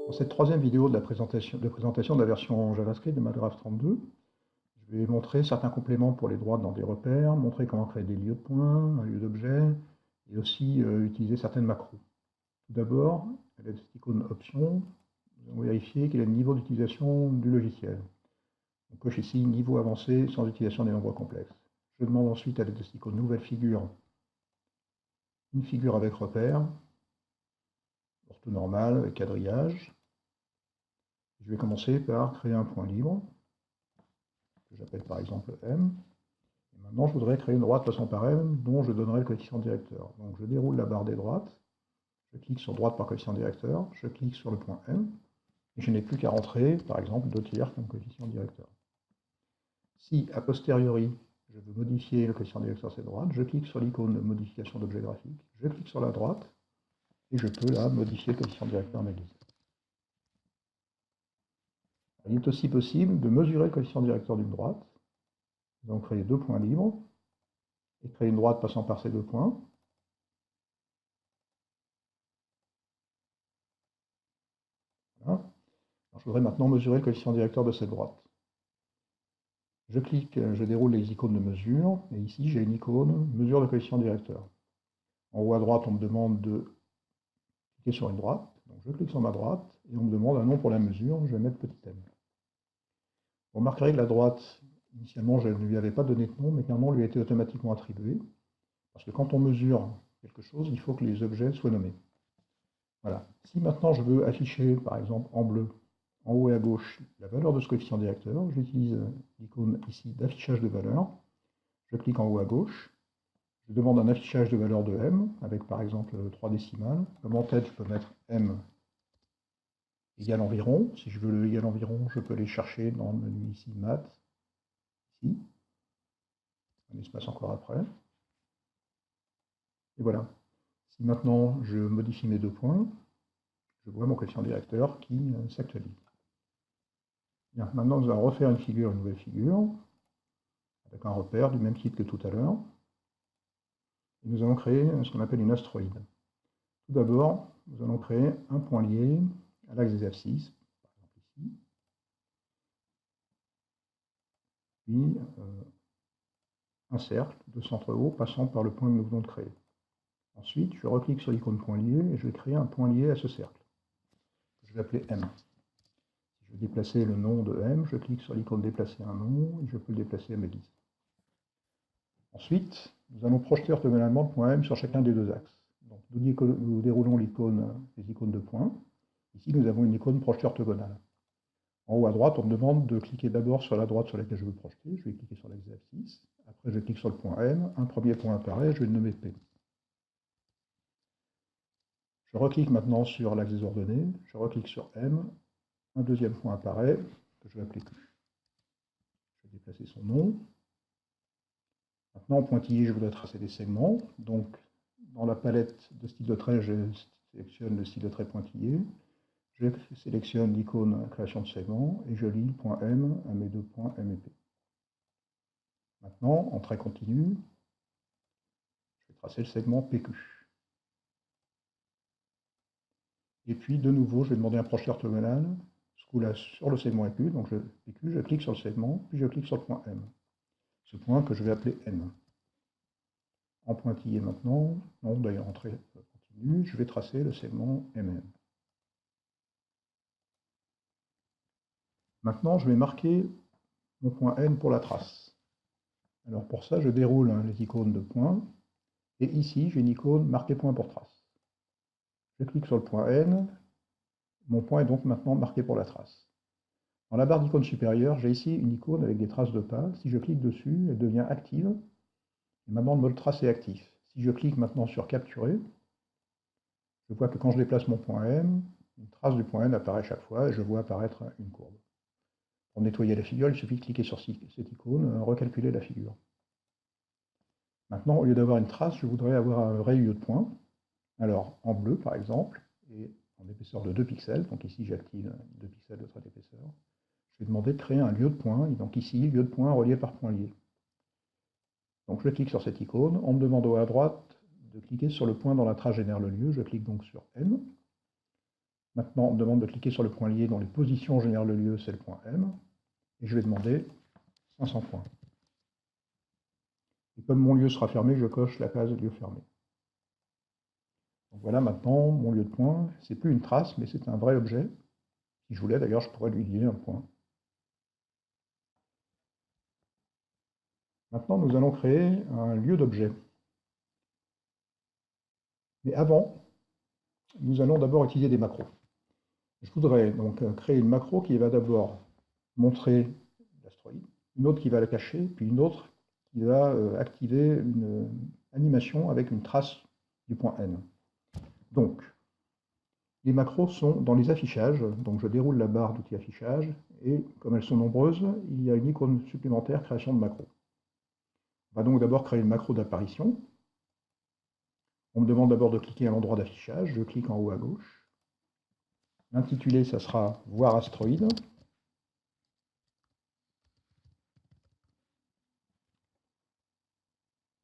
Dans cette troisième vidéo de la présentation de la version JavaScript de MATLAB 32, je vais montrer certains compléments pour les droites dans des repères, montrer comment créer des lieux de points, un lieu d'objet, et aussi utiliser certaines macros. Tout d'abord, à l'aide de cette icône option, nous allons vérifier quel est le niveau d'utilisation du logiciel. On coche ici niveau avancé sans utilisation des nombres complexes. Je demande ensuite à l'aide de cette icône nouvelle figure, une figure avec repère, orthonormale avec quadrillage. Je vais commencer par créer un point libre, que j'appelle par exemple M. Et maintenant, je voudrais créer une droite passant par M, dont je donnerai le coefficient directeur. Donc je déroule la barre des droites, je clique sur droite par coefficient directeur, je clique sur le point M, et je n'ai plus qu'à rentrer, par exemple, 2 tiers comme coefficient directeur. Si, a posteriori, je veux modifier le coefficient directeur de cette droite, je clique sur l'icône de modification d'objet graphique, je clique sur la droite, et je peux là modifier le coefficient directeur à ma guise. Il est aussi possible de mesurer le coefficient directeur d'une droite. Nous allons créer 2 points libres et créer une droite passant par ces 2 points. Voilà. Alors, je voudrais maintenant mesurer le coefficient directeur de cette droite. Je clique, je déroule les icônes de mesure, et ici j'ai une icône mesure de coefficient directeur. En haut à droite, on me demande de cliquer sur une droite, donc je clique sur ma droite, et on me demande un nom pour la mesure, je vais mettre petit m. Vous remarquerez que la droite, initialement, je ne lui avais pas donné de nom, mais qu'un nom lui a été automatiquement attribué, parce que quand on mesure quelque chose, il faut que les objets soient nommés. Voilà. Si maintenant je veux afficher, par exemple, en bleu, en haut et à gauche, la valeur de ce coefficient directeur, j'utilise l'icône ici d'affichage de valeur. Je clique en haut à gauche. Je demande un affichage de valeur de M, avec par exemple 3 décimales. Comme en tête, je peux mettre M égale environ. Si je veux le égal environ, je peux aller chercher dans le menu ici, Math, ici. Un espace encore après. Et voilà. Si maintenant je modifie mes 2 points, je vois mon coefficient directeur qui s'actualise. Bien, maintenant nous allons refaire une nouvelle figure, avec un repère du même type que tout à l'heure. Et nous allons créer ce qu'on appelle une astroïde. Tout d'abord, nous allons créer un point lié à l'axe des abscisses, par exemple ici, puis un cercle de centre haut passant par le point que nous venons de créer. Ensuite, je reclique sur l'icône point lié et je vais créer un point lié à ce cercle, que je vais appeler M. Si je veux déplacer le nom de M, je clique sur l'icône déplacer un nom et je peux le déplacer à ma guise. Ensuite, nous allons projeter orthogonalement le point M sur chacun des 2 axes. Donc, nous déroulons les icônes de points. Ici, nous avons une icône projetée orthogonale. En haut à droite, on me demande de cliquer d'abord sur la droite sur laquelle je veux projeter. Je vais cliquer sur l'axe des abscisses. Après, je clique sur le point M. Un premier point apparaît, je vais le nommer P. Je reclique maintenant sur l'axe des ordonnées. Je reclique sur M. Un deuxième point apparaît, que je vais appeler Q. Je vais déplacer son nom. Maintenant, en pointillé, je voudrais tracer des segments. Donc, dans la palette de style de trait, je sélectionne le style de trait pointillé. Je sélectionne l'icône création de segments et je lie le point M à mes 2 points M et P. Maintenant, en trait continu, je vais tracer le segment PQ. Et puis, de nouveau, je vais demander un projeteur orthogonal, ce coup-là sur le segment PQ. Donc, PQ, je clique sur le segment, puis je clique sur le point M. Ce point que je vais appeler N. En pointillé maintenant, non, d'ailleurs en trait continu, je vais tracer le segment MM. Maintenant, je vais marquer mon point N pour la trace. Alors pour ça, je déroule les icônes de points, et ici, j'ai une icône marqué point pour trace. Je clique sur le point N, mon point est donc maintenant marqué pour la trace. Dans la barre d'icônes supérieure, j'ai ici une icône avec des traces de pas. Si je clique dessus, elle devient active, et maintenant le mode trace est actif. Si je clique maintenant sur capturer, je vois que quand je déplace mon point M, une trace du point N apparaît chaque fois, et je vois apparaître une courbe. Pour nettoyer la figure, il suffit de cliquer sur cette icône, recalculer la figure. Maintenant, au lieu d'avoir une trace, je voudrais avoir un vrai lieu de point. Alors, en bleu, par exemple, et en épaisseur de 2 pixels, donc ici j'active 2 pixels de trait d'épaisseur, je vais demander de créer un lieu de point, et donc ici, lieu de point relié par point lié. Donc je clique sur cette icône, on me demande au haut à droite de cliquer sur le point dans la trace génère le lieu, je clique donc sur M. Maintenant, on me demande de cliquer sur le point lié dont les positions génèrent le lieu, c'est le point M. Et je vais demander 500 points. Et comme mon lieu sera fermé, je coche la case lieu fermé. Donc voilà, maintenant, mon lieu de point, c'est plus une trace, mais c'est un vrai objet. Si je voulais, d'ailleurs, je pourrais lui lier un point. Maintenant, nous allons créer un lieu d'objet. Mais avant, nous allons d'abord utiliser des macros. Je voudrais donc créer une macro qui va d'abord montrer l'astéroïde, une autre qui va la cacher, puis une autre qui va activer une animation avec une trace du point N. Donc, les macros sont dans les affichages, donc je déroule la barre d'outils affichage, et comme elles sont nombreuses, il y a une icône supplémentaire création de macro. On va donc d'abord créer une macro d'apparition. On me demande d'abord de cliquer à l'endroit d'affichage, je clique en haut à gauche. L'intitulé, ça sera voir astéroïde.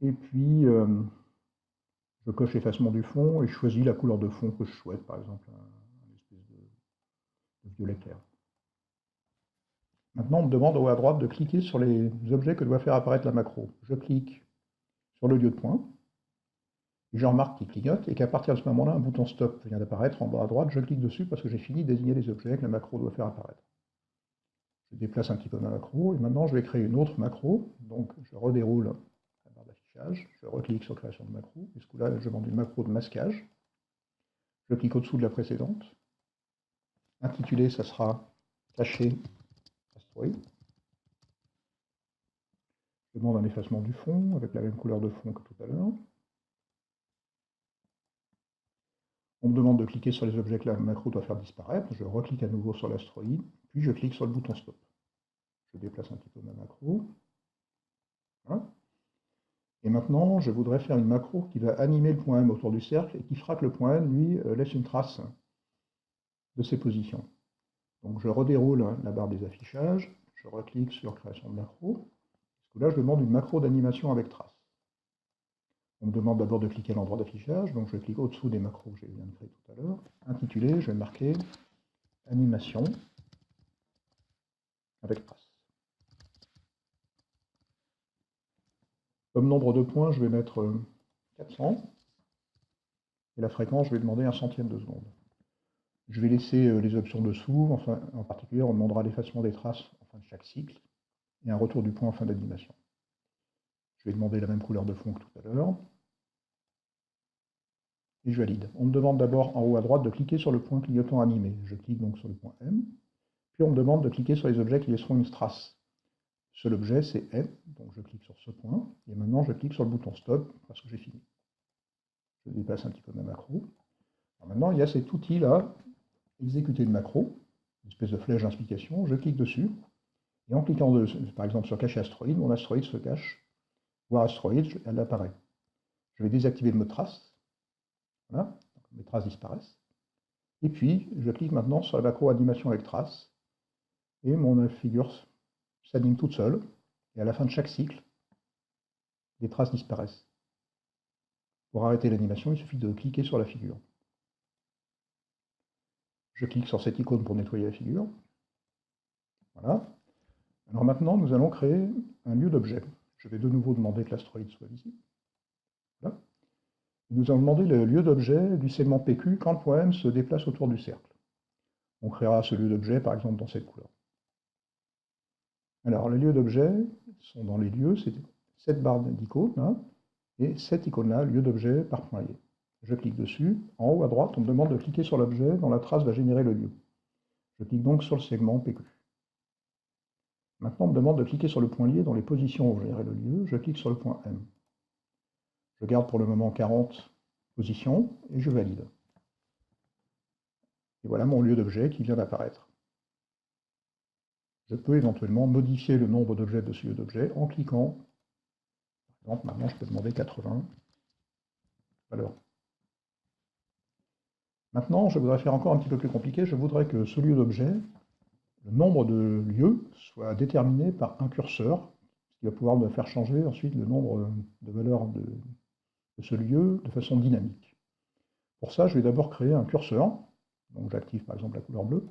Et puis, je coche effacement du fond et je choisis la couleur de fond que je souhaite, par exemple une espèce de violet clair. Maintenant, on me demande en haut à droite de cliquer sur les objets que doit faire apparaître la macro. Je clique sur le lieu de point, et je remarque qu'il clignote, et qu'à partir de ce moment-là, un bouton stop vient d'apparaître en bas à droite. Je clique dessus parce que j'ai fini de désigner les objets que la macro doit faire apparaître. Je déplace un petit peu ma macro, et maintenant je vais créer une autre macro. Donc je redéroule la barre d'affichage, je reclique sur création de macro, et ce coup-là, je demande une macro de masquage. Je clique au-dessous de la précédente. Intitulé, ça sera caché astéroïde. Je demande un effacement du fond avec la même couleur de fond que tout à l'heure. On me demande de cliquer sur les objets que la macro doit faire disparaître. Je reclique à nouveau sur l'astéroïde, puis je clique sur le bouton stop. Je déplace un petit peu ma macro. Voilà. Et maintenant, je voudrais faire une macro qui va animer le point M autour du cercle et qui fera que le point M, lui, laisse une trace de ses positions. Donc je redéroule la barre des affichages, je reclique sur création de macro. Parce que là, je demande une macro d'animation avec trace. On me demande d'abord de cliquer à l'endroit d'affichage, donc je clique au-dessous des macros que je viens de créer tout à l'heure. Intitulé, je vais marquer animation avec trace. Comme nombre de points, je vais mettre 400. Et la fréquence, je vais demander 1/100 de seconde. Je vais laisser les options dessous. Enfin, en particulier, on demandera l'effacement des traces en fin de chaque cycle et un retour du point en fin d'animation. Je vais demander la même couleur de fond que tout à l'heure. Et je valide. On me demande d'abord en haut à droite de cliquer sur le point clignotant animé. Je clique donc sur le point M. Puis on me demande de cliquer sur les objets qui laisseront une trace. Seul objet, c'est M, donc je clique sur ce point. Et maintenant, je clique sur le bouton stop parce que j'ai fini. Je déplace un petit peu ma macro. Alors maintenant, il y a cet outil-là, exécuter une macro, une espèce de flèche d'inspication. Je clique dessus. Et en cliquant, par exemple, sur cacher astéroïde, mon astéroïde se cache. Voir astéroïde, elle apparaît. Je vais désactiver le mode trace. Voilà, donc mes traces disparaissent. Et puis, je clique maintenant sur la macro animation avec trace. Et mon figure s'anime toute seule. Et à la fin de chaque cycle, les traces disparaissent. Pour arrêter l'animation, il suffit de cliquer sur la figure. Je clique sur cette icône pour nettoyer la figure. Voilà. Alors maintenant, nous allons créer un lieu d'objet. Je vais de nouveau demander que l'astéroïde soit visible. Voilà. Nous allons demander le lieu d'objet du segment PQ quand le point M se déplace autour du cercle. On créera ce lieu d'objet, par exemple, dans cette couleur. Alors, les lieux d'objet sont dans les lieux, c'est cette barre d'icônes, là, et cette icône-là, lieu d'objet par point lié. Je clique dessus. En haut à droite, on me demande de cliquer sur l'objet dont la trace va générer le lieu. Je clique donc sur le segment PQ. Maintenant, on me demande de cliquer sur le point lié dont les positions vont générer le lieu. Je clique sur le point M. Je garde pour le moment 40 positions et je valide. Et voilà mon lieu d'objet qui vient d'apparaître. Je peux éventuellement modifier le nombre d'objets de ce lieu d'objet en cliquant. Par exemple, maintenant, je peux demander 80 valeurs. Maintenant, je voudrais faire encore un petit peu plus compliqué. Je voudrais que ce lieu d'objet, le nombre de lieux, soit déterminé par un curseur, ce qui va pouvoir me faire changer ensuite le nombre de valeurs de ce lieu de façon dynamique. Pour ça, je vais d'abord créer un curseur Donc j'active par exemple la couleur bleue.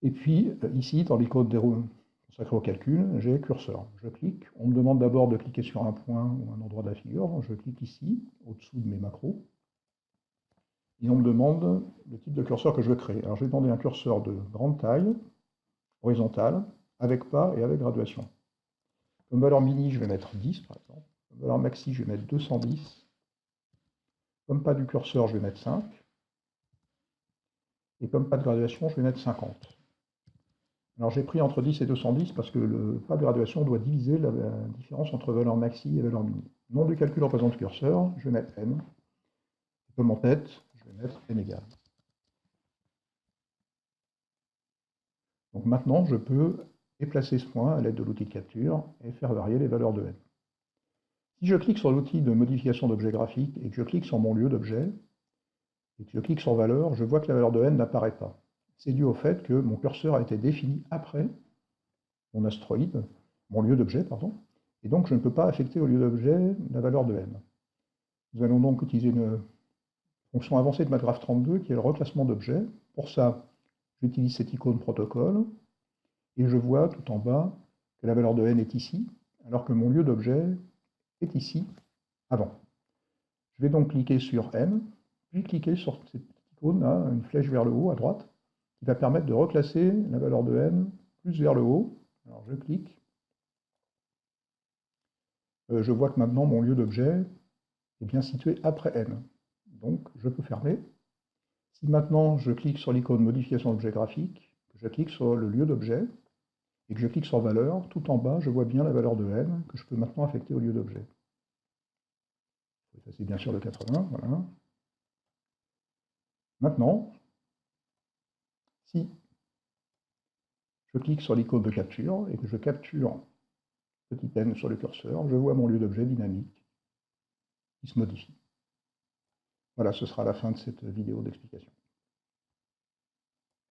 Et puis ici, dans l'icône consacrée au calcul, j'ai curseur. Je clique, on me demande d'abord de cliquer sur un point ou un endroit de la figure. Je clique ici, au-dessous de mes macros. Et on me demande le type de curseur que je veux créer. Alors je vais demander un curseur de grande taille, horizontale, avec pas et avec graduation. Comme valeur mini, je vais mettre 10 par exemple. Comme valeur maxi, je vais mettre 210. Comme pas du curseur, je vais mettre 5. Et comme pas de graduation, je vais mettre 50. Alors j'ai pris entre 10 et 210 parce que le pas de graduation doit diviser la différence entre valeur maxi et valeur mini. Nom du calcul représente curseur, je vais mettre n. Et comme en tête, je vais mettre n égale. Donc maintenant, je peux déplacer ce point à l'aide de l'outil de capture et faire varier les valeurs de n. Si je clique sur l'outil de modification d'objet graphique et que je clique sur mon lieu d'objet, et que je clique sur valeur, je vois que la valeur de n n'apparaît pas. C'est dû au fait que mon curseur a été défini après mon astéroïde, mon lieu d'objet, pardon, et donc je ne peux pas affecter au lieu d'objet la valeur de n. Nous allons donc utiliser une fonction avancée de MATLAB 32 qui est le reclassement d'objets. Pour ça, j'utilise cette icône protocole, et je vois tout en bas que la valeur de n est ici, alors que mon lieu d'objet est ici, avant. Je vais donc cliquer sur n, puis cliquer sur cette icône, là, une flèche vers le haut, à droite, qui va permettre de reclasser la valeur de n plus vers le haut. Alors je clique. Je vois que maintenant mon lieu d'objet est bien situé après n. Donc je peux fermer. Si maintenant je clique sur l'icône modification d'objet graphique, que je clique sur le lieu d'objet, et que je clique sur valeur, tout en bas, je vois bien la valeur de n que je peux maintenant affecter au lieu d'objet. Ça c'est bien sûr le 80, voilà. Maintenant, si je clique sur l'icône de capture et que je capture petit n sur le curseur, je vois mon lieu d'objet dynamique qui se modifie. Voilà, ce sera la fin de cette vidéo d'explication.